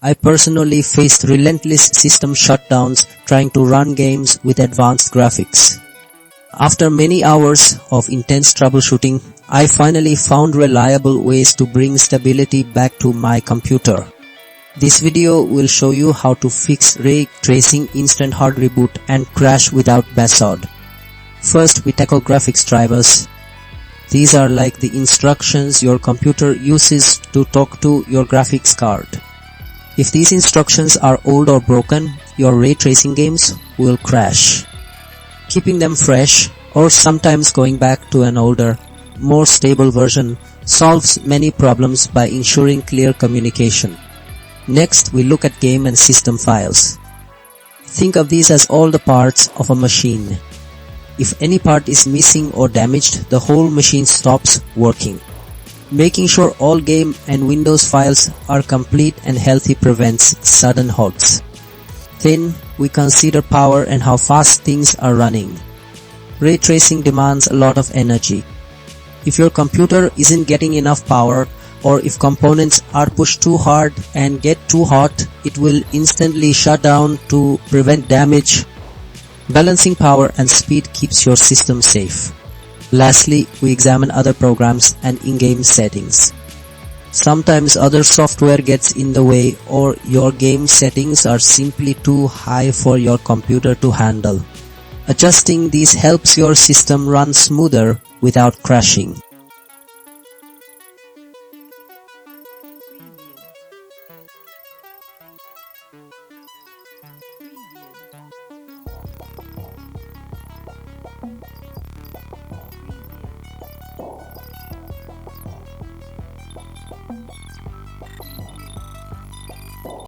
I personally faced relentless system shutdowns trying to run games with advanced graphics. After many hours of intense troubleshooting, I finally found reliable ways to bring stability back to my computer. This video will show you how to fix ray tracing instant hard reboot and crash without Bsod. First, we tackle graphics drivers. These are like the instructions your computer uses to talk to your graphics card. If these instructions are old or broken, your ray tracing games will crash. Keeping them fresh, or sometimes going back to an older, more stable version, solves many problems by ensuring clear communication. Next, we look at game and system files. Think of these as all the parts of a machine. If any part is missing or damaged, the whole machine stops working. Making sure all game and Windows files are complete and healthy prevents sudden halts. Then, we consider power and how fast things are running. Ray tracing demands a lot of energy. If your computer isn't getting enough power, or if components are pushed too hard and get too hot, it will instantly shut down to prevent damage. Balancing power and speed keeps your system safe. Lastly, we examine other programs and in-game settings. Sometimes other software gets in the way, or your game settings are simply too high for your computer to handle. Adjusting these helps your system run smoother without crashing.